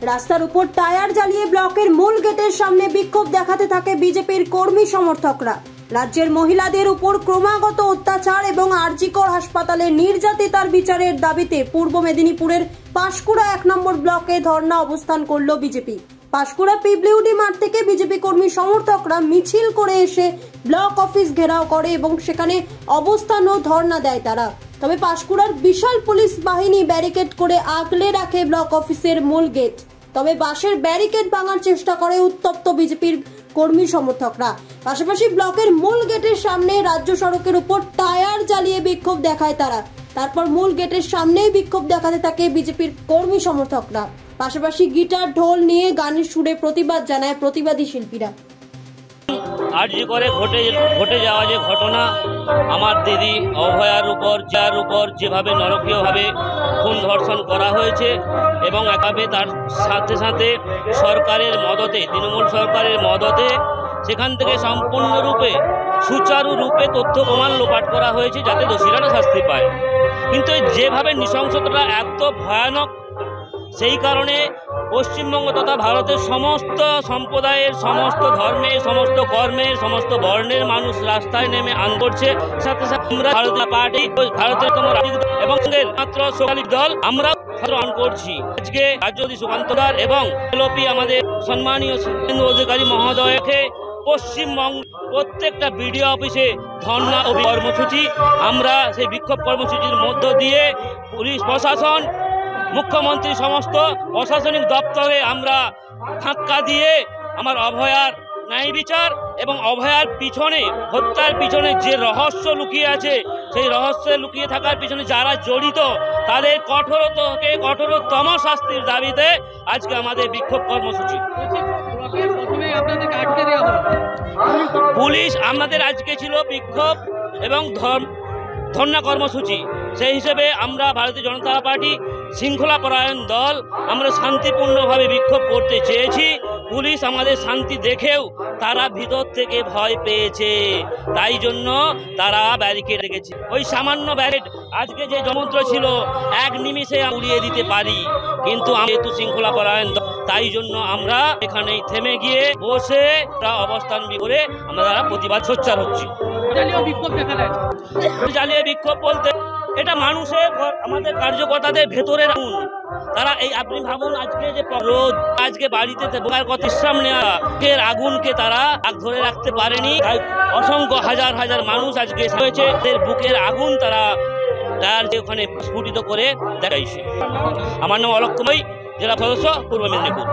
রাস্তার উপর টায়ার জ্বালিয়ে ব্লকের মূল গেটের সামনে বিক্ষোভ দেখাতে থাকে বিজেপির কর্মী সমর্থকরা। রাজ্যের মহিলাদের উপর ক্রমাগত অত্যাচার এবং আরজিকর হাসপাতালে নির্যাতিতার বিচারের দাবিতে পূর্ব মেদিনীপুরের পাঁশকুড়া 1 নম্বর ব্লকে ধর্ণা অবস্থান করল বিজেপি। পাঁশকুড়া পিডব্লিউডি মাঠ থেকে বিজেপি কর্মী সমর্থকরা মিছিল করে এসে ব্লক অফিস ঘেরাও করে এবং সেখানে অবস্থান ও ধর্ণা দেয় তারা। তবে পাঁশকুড়ার বিশাল পুলিশ বাহিনী ব্যারিকেড করে আগলে রাখে ব্লক অফিসের মূল গেট। তবে বাঁশের ব্যারিকেড ভাঙার চেষ্টা করে উত্তপ্ত বিজেপির কর্মী সমর্থকরা। পাশাপাশি ব্লকের মূল গেটের সামনে রাজ্য সড়কের উপর টায়ার জ্বালিয়ে বিক্ষোভ দেখায় তারা। তারপর মূল গেটের সামনেই বিক্ষোভ দেখাতে থাকে বিজেপির কর্মী সমর্থকরা। পাশাপাশি গিটার ঢোল নিয়ে গানের সুরে প্রতিবাদ জানায় প্রতিবাদী শিল্পীরা। আরজি করে ঘটে যাওয়া যে ঘটনা, আমার দিদি অভয়ার উপর যেভাবে নরকীয়ভাবে খুন ধর্ষণ করা হয়েছে এবং এভাবে তার সাথে সাথে সরকারের মদতে, তৃণমূল সরকারের মদতে সেখান থেকে সম্পূর্ণরূপে সুচারুরূপে তথ্য প্রমাণ লোপাট করা হয়েছে যাতে দোষীরা শাস্তি পায়। কিন্তু যেভাবে নৃশংসতাটা এত ভয়ানক, সেই কারণে পশ্চিমবঙ্গ তথা ভারতের সমস্ত সম্প্রদায়ের, সমস্ত ধর্মের, সমস্ত কর্মের, সমস্ত বর্ণের মানুষ রাস্তায় নেমে আন্দোলন করছে। সাথে সাথে আমরা ভারতীয় পার্টি, ভারতের এবং মাত্র সোশ্যালিস্ট দল আমরা আন্দোলন করছি। আজকে রাজ্যপাল সুকান্ত দাস এবং এলওপি আমাদের সম্মানীয় শুভেন্দু অধিকারী মহোদয়কে পশ্চিমবঙ্গ প্রত্যেকটা বিডিও অফিসে ধর্ণা ও কর্মসূচি, আমরা সেই বিক্ষোভ কর্মসূচির মধ্য দিয়ে পুলিশ প্রশাসন, মুখ্যমন্ত্রী সমস্ত প্রশাসনিক দপ্তরে আমরা ধাক্কা দিয়ে আমার অভয়ার ন্যায় বিচার এবং অভয়ার পিছনে, হত্যার পিছনে যে রহস্য লুকিয়ে আছে, সেই রহস্যে লুকিয়ে থাকার পিছনে যারা জড়িত তাদের কঠোরতম শাস্তির দাবিতে আজকে আমাদের বিক্ষোভ কর্মসূচি। পুলিশ আমাদের আজকে ছিল বিক্ষোভ এবং ধর্ণা কর্মসূচি। সেই হিসেবে আমরা ভারতীয় জনতা পার্টি শৃঙ্খলা পরায়ণ দল, আমরা শান্তিপূর্ণভাবে বিক্ষোভ করতে চেয়েছি। পুলিশ আমাদের শান্তি দেখেও তারা ভিতর থেকে ভয় পেয়েছে, তাই জন্য তারা ব্যারিকেড রেখেছে। ওই সামান্য ব্যারিকেড আজকে যে যন্ত্র ছিল এক নিমিষে উড়িয়ে দিতে পারি, কিন্তু যেহেতু শৃঙ্খলা পরায়ণ দল, তাই জন্য আমরা এখানেই থেমে গিয়ে বসে অবস্থান করে আমরা প্রতিবাদ সোচ্চার হচ্ছি। জ্বালিয়ে বিক্ষোভ বলতে এটা মানুষের, আমাদের কার্যকর্তাদের ভেতরের আগুন। তারা এই, আপনি ভাবুন, আজকে যে রোদ, আজকে বাড়িতে বিশ্রাম নেওয়া আগুনকে তারা ধরে রাখতে পারেনি। অসংখ্য হাজার হাজার মানুষ আজকে হয়েছে, বুকের আগুন তারা ওখানে স্ফুটিত করে দেখাইছে। আমার নাম অলক্ষ্যময়, জেলা সদস্য, পূর্ব মেদিনীপুর।